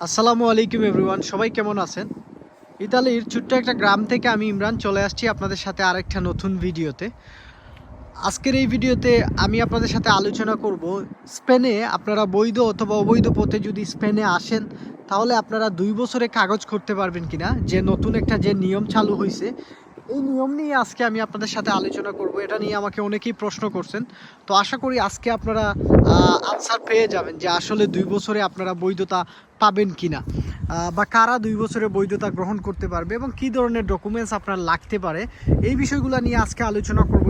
আসসালামু আলাইকুম এভরিওয়ান, সবাই কেমন আছেন? ইতালির ছোট্ট একটা গ্রাম থেকে আমি ইমরান চলে আসছি আপনাদের সাথে আরেকটা নতুন ভিডিওতে। আজকের এই ভিডিওতে আমি আপনাদের সাথে আলোচনা করব স্পেনে আপনারা বৈধ অথবা অবৈধ পথে যদি স্পেনে আসেন তাহলে আপনারা 2 বছরে কাগজ করতে পারবেন কিনা। যে নতুন একটা যে নিয়ম চালু হয়েছে এই নিয়ম নিয়ে আজকে আমি আপনাদের সাথে আলোচনা করব। এটা নিয়ে আমাকে অনেকেই প্রশ্ন করছেন, তো আশা করি আজকে আপনারা আনসার পেয়ে যাবেন যে আসলে 2 বছরে আপনারা বৈধতা পাবেন কিনা, বা কারা 2 বছরের বৈধতা গ্রহণ করতে পারবে এবং কী ধরনের ডকুমেন্টস আপনার লাগতে পারে। এই বিষয়গুলো নিয়ে আজকে আলোচনা করব।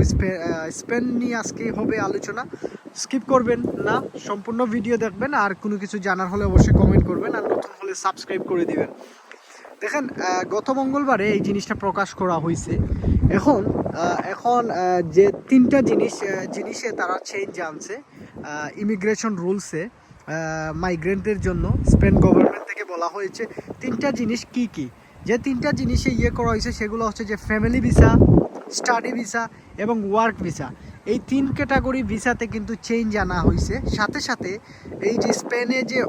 স্পেন নিয়ে আজকে হবে আলোচনা। স্কিপ করবেন না, সম্পূর্ণ ভিডিও দেখবেন। আর কোনো কিছু জানার হলে অবশ্যই কমেন্ট করবেন, আর নতুন হলে সাবস্ক্রাইব করে দিবেন। দেখেন, গত মঙ্গলবারে এই জিনিসটা প্রকাশ করা হয়েছে। এখন এখন যে তিনটা জিনিসে তারা চেঞ্জ আনছে ইমিগ্রেশন রুলসে। মাইগ্রেন্টদের জন্য স্পেন গভর্নমেন্ট থেকে বলা হয়েছে তিনটা জিনিস কি কি। যে তিনটা জিনিসে করা হয়েছে সেগুলো হচ্ছে যে ফ্যামিলি ভিসা, স্টাডি ভিসা এবং ওয়ার্ক ভিসা। এই তিন ক্যাটাগরি ভিসাতে কিন্তু চেঞ্জ আনা হয়েছে। সাথে সাথে এই যে স্পেনে যে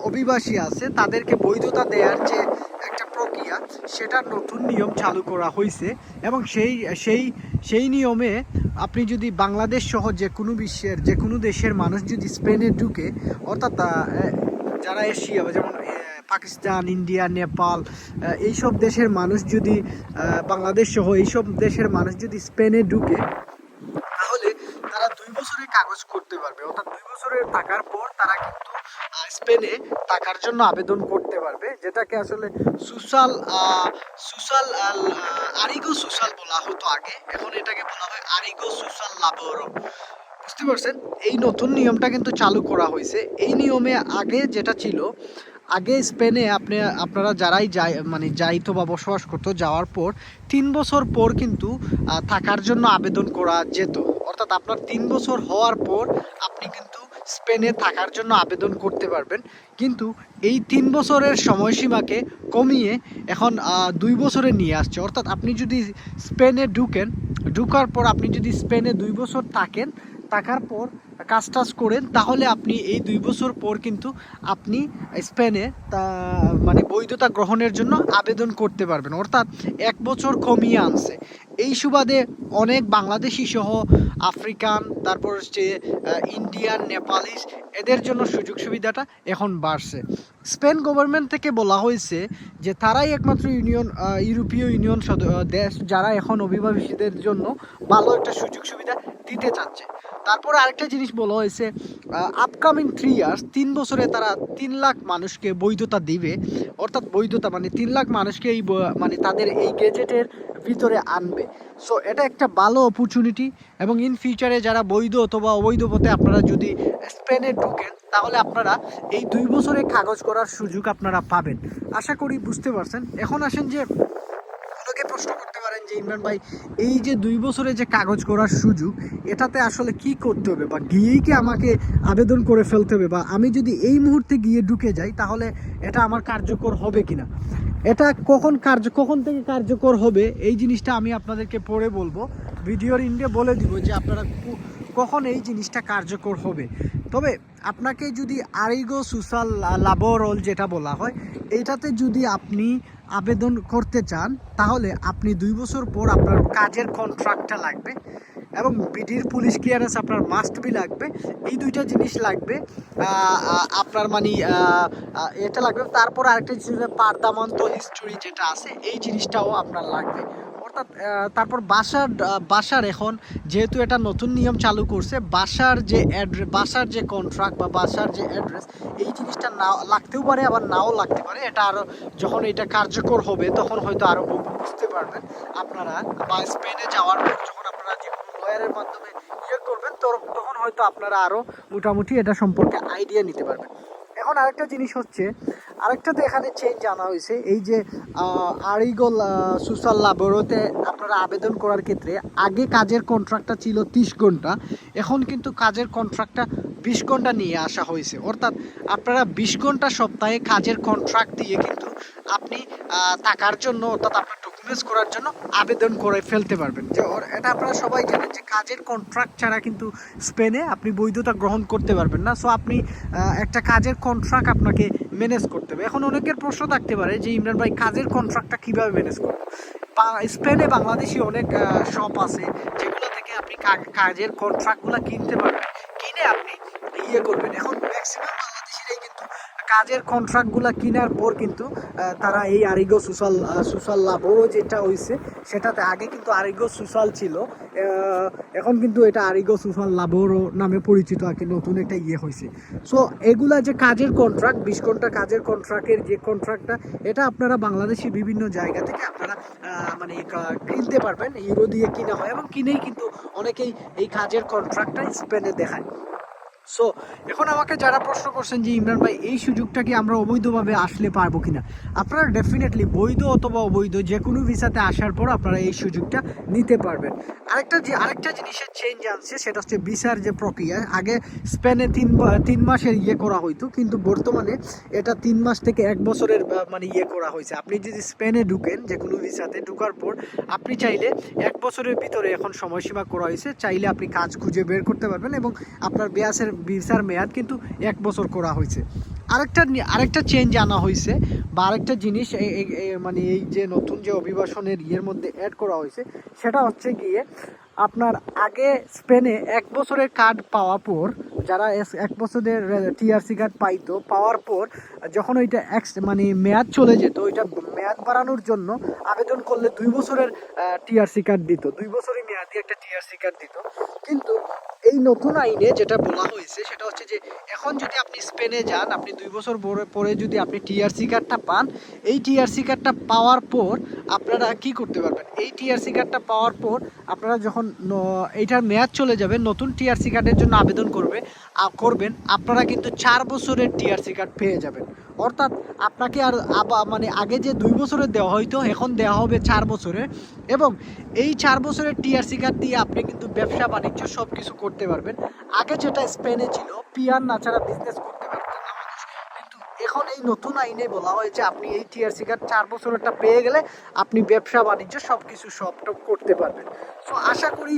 অভিবাসী আছে তাদেরকে বৈধতা দেওয়ার যে একটা প্রক্রিয়া, সেটা নতুন নিয়ম চালু করা হয়েছে। এবং সেই সেই নিয়মে আপনি যদি বাংলাদেশ সহ যে কোনো বিশ্বের যে কোনো দেশের মানুষ যদি স্পেনে ঢুকে, অর্থাৎ যারা এশিয়া যেমন পাকিস্তান, ইন্ডিয়া, নেপাল, এইসব দেশের মানুষ যদি বাংলাদেশ সহ এইসব দেশের মানুষ যদি স্পেনে ঢুকে তাহলে তারা 2 বছরের কাগজ করতে পারবে। অর্থাৎ 2 বছরের থাকার পর তারা কিন্তু স্পেনে থাকার জন্য আবেদন করতে পারবে, যেটাকে আসলে সোশ্যাল সোশ্যাল আরিগো সোশ্যাল বলা হতো আগে, এখন এটাকে বলা হয় আরিগো সোশ্যাল লাবোরো। বুঝতে পারছেন? এই নতুন নিয়মটা কিন্তু চালু করা হয়েছে। এই নিয়মে আগে যেটা ছিল, আগে স্পেনে আপনারা যারাই যাইতো বা বসবাস করতো, যাওয়ার পর 3 বছর পর কিন্তু থাকার জন্য আবেদন করা যেত। অর্থাৎ আপনার 3 বছর হওয়ার পর আপনি কিন্তু স্পেনে থাকার জন্য আবেদন করতে পারবেন। কিন্তু এই 3 বছরের সময়সীমাকে কমিয়ে এখন 2 বছরে নিয়ে আসছে। অর্থাৎ আপনি যদি স্পেনে ঢুকার পর আপনি যদি স্পেনে 2 বছর থাকার পর কাজ টাজ করেন, তাহলে আপনি এই 2 বছর পর কিন্তু আপনি স্পেনে বৈধতা গ্রহণের জন্য আবেদন করতে পারবেন। অর্থাৎ 1 বছর কমিয়ে আনছে। এই সুবাদে অনেক বাংলাদেশি সহ আফ্রিকান, তারপর হচ্ছে ইন্ডিয়ান, নেপালিস, এদের জন্য সুযোগ সুবিধাটা এখন বাড়ছে। স্পেন গভর্নমেন্ট থেকে বলা হয়েছে যে তারাই একমাত্র ইউরোপীয় ইউনিয়ন দেশ যারা এখন অভিবাসীদের জন্য ভালো একটা সুযোগ সুবিধা দিতে চাচ্ছে। তারপরে আরেকটা জিনিস বলা হয়েছে, আপকামিং 3 ইয়ার্স 3 বছরে তারা 3 লাখ মানুষকে বৈধতা দিবে। অর্থাৎ বৈধতা 3 লাখ মানুষকে তাদের এই গেজেটের ভিতরে আনবে। সো এটা একটা ভালো অপরচুনিটি। এবং ইন ফিউচারে যারা বৈধ অথবা অবৈধ পথে আপনারা যদি স্পেনে ঢুকেন তাহলে আপনারা এই 2 বছরে কাগজ করার সুযোগ আপনারা পাবেন। আশা করি বুঝতে পারছেন। এখন আসেন যে অনেকে প্রশ্ন করতে পারেন যে ইমরান ভাই, এই যে 2 বছরে যে কাগজ করার সুযোগ, এটাতে আসলে কি করতে হবে, বা গিয়েই কি আমাকে আবেদন করে ফেলতে হবে, বা আমি যদি এই মুহূর্তে গিয়ে ঢুকে যাই তাহলে এটা আমার কার্যকর হবে কিনা, এটা কখন থেকে কার্যকর হবে, এই জিনিসটা আমি আপনাদেরকে পরে বলবো। ভিডিওর ইন্ডে বলে দিব যে আপনারা কখন এই জিনিসটা কার্যকর হবে। তবে আপনাকে যদি আরিগো সোশ্যাল লাবোরল যেটা বলা হয়, এইটাতে যদি আপনি আবেদন করতে চান তাহলে আপনি 2 বছর পর আপনার কাজের কন্ট্রাক্টটা লাগবে এবং বিডির পুলিশ ক্লিয়ারেন্স আপনার মাস্ট বি লাগবে। এই দুইটা জিনিস লাগবে আপনার এটা লাগবে। তারপর আরেকটা জিনিস পারদামন্ত হিস্টোরি যেটা আছে, এই জিনিসটাও আপনার লাগবে। অর্থাৎ তারপর বাসার এখন যেহেতু এটা নতুন নিয়ম চালু করছে, বাসার যে কন্ট্রাক্ট বা বাসার যে অ্যাড্রেস, এই জিনিসটা নাও লাগতেও পারে আবার নাও লাগতে পারে। এটা আরও যখন এটা কার্যকর হবে তখন হয়তো আরও বুঝতে পারবেন আপনারা। বা স্পেনে যাওয়ার পর যখন আপনারা যে কোনো লয়ারের মাধ্যমে করবেন তখন হয়তো আপনারা আরও মোটামুটি এটা সম্পর্কে আইডিয়া নিতে পারবেন। এখন আরেকটা জিনিস হচ্ছে, আরেকটাতে এখানে চেঞ্জ আনা হয়েছে। এই যে আরিগল সোশ্যাল লাবোরোতে আপনারা আবেদন করার ক্ষেত্রে আগে কাজের কন্ট্রাক্টটা ছিল 30 ঘন্টা, এখন কিন্তু কাজের কন্ট্রাক্টটা 20 ঘন্টা নিয়ে আসা হয়েছে। অর্থাৎ আপনারা 20 ঘন্টা সপ্তাহে কাজের কন্ট্রাক্ট দিয়ে কিন্তু আপনি থাকার জন্য, অর্থাৎ আপনার ডকুমেন্টস করার জন্য আবেদন করে ফেলতে পারবেন। যে এটা আপনারা সবাই জানেন যে কাজের কন্ট্রাক্ট ছাড়া কিন্তু স্পেনে আপনি বৈধতা গ্রহণ করতে পারবেন না। সো আপনি একটা কাজের কন্ট্রাক্ট আপনাকে ম্যানেজ করতে হবে। এখন অনেকের প্রশ্ন থাকতে পারে যে ইমরান ভাই কাজের কন্ট্রাক্টটা কীভাবে ম্যানেজ করবো। স্পেনে বাংলাদেশি অনেক শপ আছে যেগুলো থেকে আপনি কাজের কন্ট্রাক্টগুলো কিনতে পারবেন, কিনে আপনি করবেন। এখন ম্যাক্সিমাম বাংলাদেশিরাই কিন্তু কাজের কন্ট্রাক্টগুলো কেনার পর কিন্তু তারা এই আরিগো সুসাল লাভরও যেটা হয়েছে সেটাতে আগে কিন্তু আরিগো সুসাল ছিল, এখন কিন্তু এটা আরিগো সুসাল লাভরও নামে পরিচিত আর কি, নতুন একটা হয়েছে। সো এগুলা যে কাজের কন্ট্রাক্ট 20 ঘন্টা কাজের কন্ট্রাক্টের যে কন্ট্রাক্টটা, এটা আপনারা বাংলাদেশি বিভিন্ন জায়গা থেকে আপনারা মানে কিনতে পারবেন, ইউরো দিয়ে কিনা হয় এবং কিনেই কিন্তু অনেকেই এই কাজের কন্ট্রাক্টটা স্পেনে দেখায়। সো এখন আমাকে যারা প্রশ্ন করছেন যে ইমরান ভাই এই সুযোগটা কি আমরা অবৈধভাবে আসলে পারবো কিনা, আপনারা ডেফিনেটলি বৈধ অথবা অবৈধ যে কোনো ভিসাতে আসার পর আপনারা এই সুযোগটা নিতে পারবেন। আরেকটা জিনিসের চেঞ্জ আনছে, সেটা হচ্ছে ভিসার যে প্রক্রিয়া। আগে স্পেনে 3 মাসের করা হইতো, কিন্তু বর্তমানে এটা 3 মাস থেকে 1 বছরের মানে করা হয়েছে। আপনি যদি স্পেনে ঢুকেন যে কোনো ভিসাতে ঢুকার পর আপনি চাইলে 1 বছরের ভিতরে এখন সময়সীমা করা হয়েছে, চাইলে আপনি কাজ খুঁজে বের করতে পারবেন এবং আপনার ভিসার মেয়াদ কিন্তু 1 বছর করা হয়েছে। আরেকটা চেঞ্জ আনা হয়েছে বা আরেকটা জিনিস মানে এই যে নতুন যে অভিবাসনের মধ্যে অ্যাড করা হয়েছে, সেটা হচ্ছে গিয়ে আপনার আগে স্পেনে 1 বছরের কার্ড পাওয়ার পর, যারা 1 বছরের টিআরসি কার্ড পাওয়ার পর যখন ওইটা মানে মেয়াদ চলে যেত, ওইটা মেয়াদ বাড়ানোর জন্য আবেদন করলে 2 বছরের টিআরসি কার্ড দিত, 2 বছরের মেয়াদি একটা টিআরসি কার্ড দিত। কিন্তু এই নতুন আইনে যেটা বলা হয়েছে সেটা হচ্ছে যে এখন যদি আপনি স্পেনে যান, আপনি 2 বছর পরে যদি আপনি টিআরসি কার্ডটা পান, এই টিআরসি কার্ডটা পাওয়ার পর আপনারা কি করতে পারবেন, এই টিআরসি কার্ডটা পাওয়ার পর আপনারা যখন এইটার মেয়াদ চলে যাবে, নতুন টিআরসি কার্ডের জন্য আবেদন করবেন, আপনারা কিন্তু 4 বছরের টিআরসি কার্ড পেয়ে যাবেন। অর্থাৎ আপনাকে আর মানে আগে যে 2 বছরের দেওয়া হইতো, এখন দেওয়া হবে 4 বছরের, এবং এই 4 বছরের টিআরসি কার্ড দিয়ে আপনি কিন্তু ব্যবসা বাণিজ্য সব কিছু করতে পারবেন। আগে যেটা স্পেনে ছিল, পিআর না ছাড়া বিজনেস করতে পারতেন না মানুষ, কিন্তু এখন এই নতুন আইনে বলা হয়েছে আপনি এই টিআরসি কার্ড 4 বছরেরটা পেয়ে গেলে আপনি ব্যবসা বাণিজ্য সব কিছু সবটপ করতে পারবেন। সো আশা করি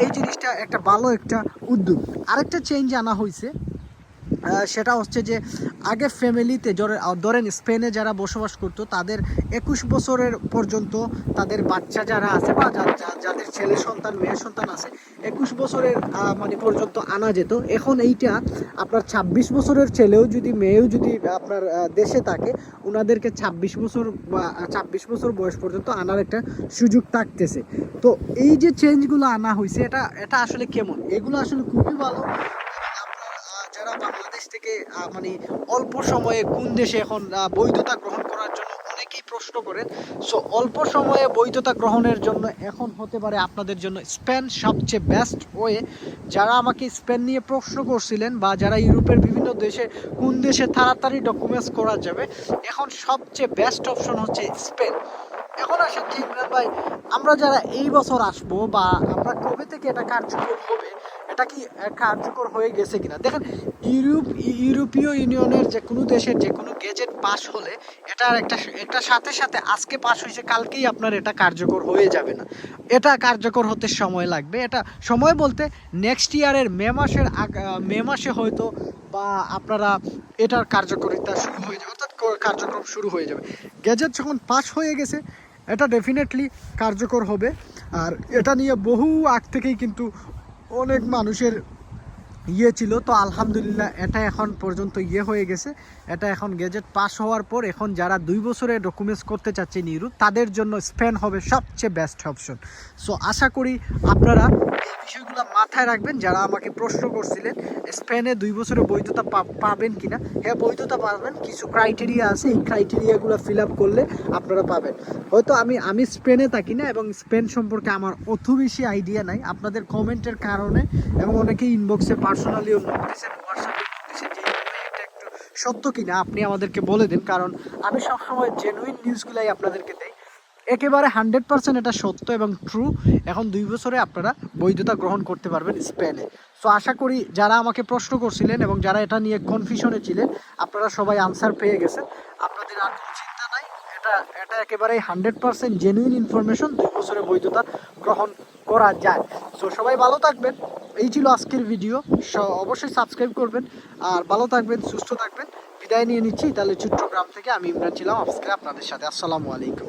এই জিনিসটা একটা ভালো একটা উদ্যোগ। আরেকটা চেঞ্জ আনা হয়েছে, সেটা হচ্ছে যে আগে ফ্যামিলিতে ধরেন স্পেনে যারা বসবাস করতো তাদের 21 বছরের পর্যন্ত তাদের বাচ্চা যারা আছে বা যাদের ছেলে সন্তান মেয়ে সন্তান আছে 21 বছরের মানে পর্যন্ত আনা যেত। এখন এইটা আপনার 26 বছরের ছেলেও যদি মেয়েও যদি আপনার দেশে থাকে, ওনাদেরকে 26 বছর বা 26 বছর বয়স পর্যন্ত আনার একটা সুযোগ থাকতেছে। তো এই যে চেঞ্জগুলো আনা হয়েছে, এটা আসলে কেমন, এগুলো আসলে খুবই ভালো। যারা বাংলাদেশ থেকে মানে অল্প সময়ে কোন দেশে এখন বৈধতা গ্রহণ করার জন্য অনেকেই প্রশ্ন করেন, সো অল্প সময়ে বৈধতা গ্রহণের জন্য এখন হতে পারে আপনাদের জন্য স্পেন সবচেয়ে বেস্ট ওয়ে। যারা আমাকে স্পেন নিয়ে প্রশ্ন করছিলেন বা যারা ইউরোপের বিভিন্ন দেশে কোন দেশে তাড়াতাড়ি ডকুমেন্টস করা যাবে, এখন সবচেয়ে বেস্ট অপশন হচ্ছে স্পেন। এখন আসেন যে ইমরান ভাই, আমরা যারা এই বছর আসবো বা আমরা কবে থেকে এটা কার্যকর হবে, এটা কি কার্যকর হয়ে গেছে কিনা, দেখেন ইউরোপীয় ইউনিয়নের যে কোনো দেশের যে কোনো গেজেট পাস হলে এটার একটা সাথে সাথে আজকে পাস হয়েছে কালকেই আপনার এটা কার্যকর হয়ে যাবে না, এটা কার্যকর হতে সময় লাগবে। এটা সময় বলতে নেক্সট ইয়ারের মে মাসে হয়তো বা আপনারা এটার কার্যকারিতা শুরু হয়ে যাবে, অর্থাৎ কার্যক্রম শুরু হয়ে যাবে। গেজেট যখন পাস হয়ে গেছে এটা ডেফিনেটলি কার্যকর হবে। আর এটা নিয়ে বহু আগ থেকেই কিন্তু অনেক মানুষের ছিল, তো আলহামদুলিল্লাহ এটা এখন পর্যন্ত হয়ে গেছে। এটা এখন গেজেট পাস হওয়ার পর এখন যারা 2 বছরের ডকুমেন্টস করতে চাচ্ছেন ইউরোপ, তাদের জন্য স্পেন হবে সবচেয়ে বেস্ট অপশন। সো আশা করি আপনারা এই বিষয়গুলো মাথায় রাখবেন। যারা আমাকে প্রশ্ন করছিলেন স্পেনে 2 বছরের বৈধতা পাবেন কিনা, হ্যাঁ বৈধতা পাবেন, কিছু ক্রাইটেরিয়া আছে, এই ক্রাইটেরিয়াগুলো ফিল আপ করলে আপনারা পাবেন। হয়তো আমি স্পেনে থাকি না এবং স্পেন সম্পর্কে আমার অত বেশি আইডিয়া নাই, আপনাদের কমেন্টের কারণে এবং অনেকেই ইনবক্সে পার্সোনালিও নোট দিয়েছেন, হোয়াটসঅ্যাপে নোট দিয়েছেন যে এটা একটু সত্য কিনা আপনি আমাদেরকে বলে দিন, কারণ আমি সবসময় জেনুইন নিউজগুলাই আপনাদেরকে দেই, একেবারে 100% এটা সত্য এবং ট্রু। এখন 2 বছরে আপনারা বৈধতা গ্রহণ করতে পারবেন স্পেনে। সো আশা করি যারা আমাকে প্রশ্ন করছিলেন এবং যারা এটা নিয়ে কনফিউশনে ছিলেন, আপনারা সবাই আনসার পেয়ে গেছেন, আপনাদের আর কোনো চিন্তা নাই। এটা একেবারেই 100% জেনুইন ইনফরমেশন, 2 বছরে বৈধতা গ্রহণ করা যায়। সো সবাই ভালো থাকবেন, এই ছিল আজকের ভিডিও। অবশ্যই সাবস্ক্রাইব করবেন আর ভালো থাকবেন, সুস্থ থাকবেন। বিদায় নিয়ে নিচ্ছি। তাহলে চট্টগ্রাম থেকে আমি ইমরান ছিলাম আজকে আপনাদের সাথে। আসসালামু আলাইকুম।